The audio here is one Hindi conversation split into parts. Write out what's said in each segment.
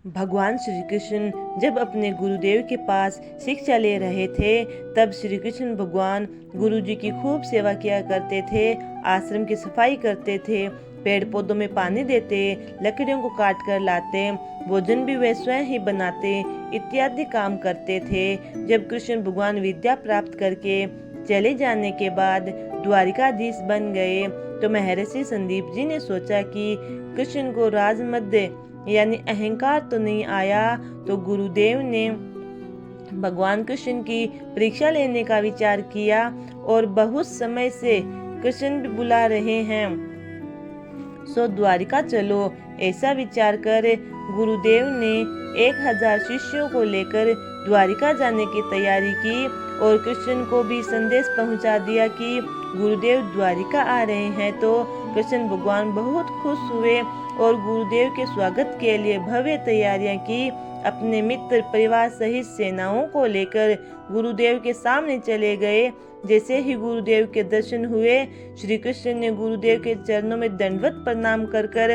भगवान श्री कृष्ण जब अपने गुरुदेव के पास शिक्षा ले रहे थे, तब श्री कृष्ण भगवान गुरु जी की खूब सेवा किया करते थे। आश्रम की सफाई करते थे, पेड़ पौधों में पानी देते, लकड़ियों को काट कर लाते, भोजन भी वे स्वयं ही बनाते, इत्यादि काम करते थे। जब कृष्ण भगवान विद्या प्राप्त करके चले जाने के बाद द्वारिकाधीश बन गए, तो महर्षि संदीप जी ने सोचा कि कृष्ण को राजमध्य यानी अहंकार तो नहीं आया, तो गुरुदेव ने भगवान कृष्ण की परीक्षा लेने का विचार किया और बहुत समय से कृष्ण भी बुला रहे हैं, सो द्वारिका चलो। ऐसा विचार कर गुरुदेव ने 1000 शिष्यों को लेकर द्वारिका जाने की तैयारी की और कृष्ण को भी संदेश पहुंचा दिया कि गुरुदेव द्वारिका आ रहे हैं। तो कृष्ण भगवान बहुत खुश हुए और गुरुदेव के स्वागत के लिए भव्य तैयारियां की। अपने मित्र परिवार सहित सेनाओं को लेकर गुरुदेव के सामने चले गए। जैसे ही गुरुदेव के दर्शन हुए, श्री कृष्ण ने गुरुदेव के चरणों में दंडवत प्रणाम कर कर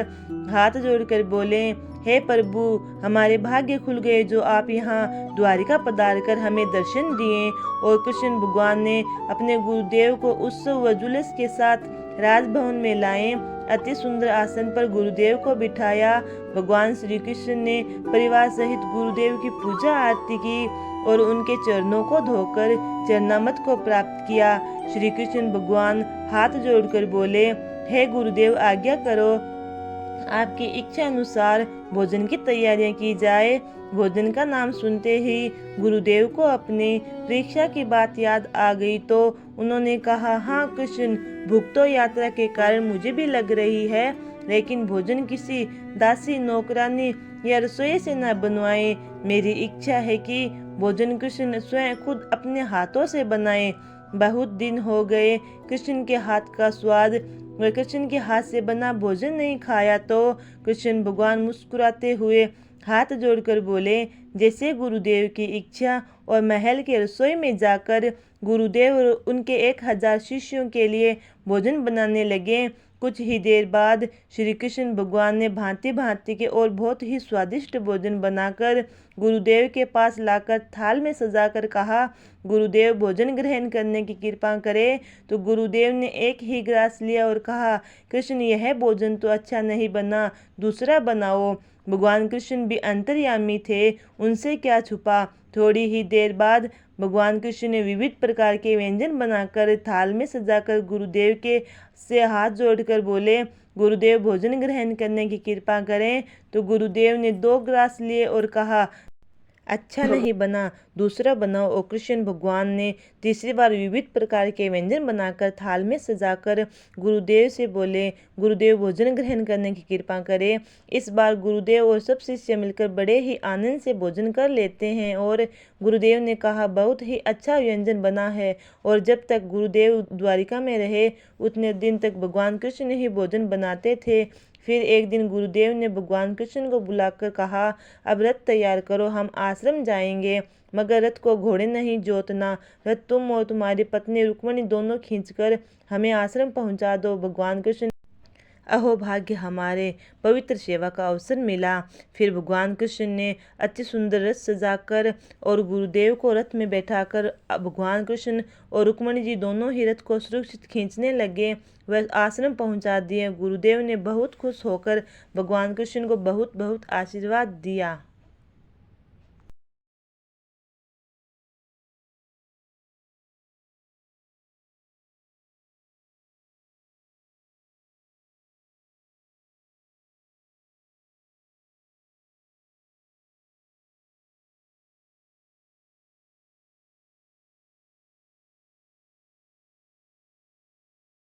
हाथ जोड़कर बोले, हे प्रभु, हमारे भाग्य खुल गए जो आप यहाँ द्वारिका पधार कर हमें दर्शन दिए। और कृष्ण भगवान ने अपने गुरुदेव को उत्सव व जुलूस के साथ राजभवन में लाए। अति सुंदर आसन पर गुरुदेव को बिठाया। भगवान श्री कृष्ण ने परिवार सहित गुरुदेव की पूजा आरती की और उनके चरणों को धोकर चरणामृत को प्राप्त किया। श्री कृष्ण भगवान हाथ जोड़कर बोले, हे गुरुदेव, आज्ञा करो, आपकी इच्छा अनुसार भोजन की तैयारियां की जाए। भोजन का नाम सुनते ही गुरुदेव को अपनी परीक्षा की बात याद आ गई, तो उन्होंने कहा, हाँ कृष्ण, भूख तो यात्रा के कारण मुझे भी लग रही है, लेकिन भोजन किसी दासी, नौकरानी या रसोई से न बनवाए। मेरी इच्छा है कि भोजन कृष्ण स्वयं खुद अपने हाथों से बनाए। बहुत दिन हो गए कृष्ण के हाथ का स्वाद व कृष्ण के हाथ से बना भोजन नहीं खाया। तो कृष्ण भगवान मुस्कुराते हुए हाथ जोड़कर बोले, जैसे गुरुदेव की इच्छा, और महल के रसोई में जाकर गुरुदेव और उनके 1000 शिष्यों के लिए भोजन बनाने लगे। कुछ ही देर बाद श्री कृष्ण भगवान ने भांति भांति के और बहुत ही स्वादिष्ट भोजन बनाकर गुरुदेव के पास लाकर थाल में सजाकर कहा, गुरुदेव, भोजन ग्रहण करने की कृपा करें। तो गुरुदेव ने एक ही ग्रास लिया और कहा, कृष्ण, यह भोजन तो अच्छा नहीं बना, दूसरा बनाओ। भगवान कृष्ण भी अंतर्यामी थे, उनसे क्या छुपा। थोड़ी ही देर बाद भगवान कृष्ण ने विविध प्रकार के व्यंजन बनाकर थाल में सजाकर गुरुदेव के से हाथ जोड़कर बोले, गुरुदेव, भोजन ग्रहण करने की कृपा करें। तो गुरुदेव ने 2 ग्रास लिए और कहा, अच्छा नहीं बना, दूसरा बनाओ। और कृष्ण भगवान ने तीसरी बार विविध प्रकार के व्यंजन बनाकर थाल में सजाकर गुरुदेव से बोले, गुरुदेव, भोजन ग्रहण करने की कृपा करें। इस बार गुरुदेव और सब शिष्य मिलकर बड़े ही आनंद से भोजन कर लेते हैं। और गुरुदेव ने कहा, बहुत ही अच्छा व्यंजन बना है। और जब तक गुरुदेव द्वारिका में रहे, उतने दिन तक भगवान कृष्ण ही भोजन बनाते थे। फिर एक दिन गुरुदेव ने भगवान कृष्ण को बुलाकर कहा, अब रथ तैयार करो, हम आश्रम जाएंगे, मगर रथ को घोड़े नहीं जोतना। रथ तुम और तुम्हारी पत्नी रुक्मिणी दोनों खींचकर हमें आश्रम पहुंचा दो। भगवान कृष्ण, अहो भाग्य, हमारे पवित्र सेवा का अवसर मिला। फिर भगवान कृष्ण ने अति सुंदर रथ सजाकर और गुरुदेव को रथ में बैठाकर भगवान कृष्ण और रुक्मिणी जी दोनों ही रथ को सुरक्षित खींचने लगे। वह आश्रम पहुंचा दिए। गुरुदेव ने बहुत खुश होकर भगवान कृष्ण को बहुत बहुत आशीर्वाद दिया।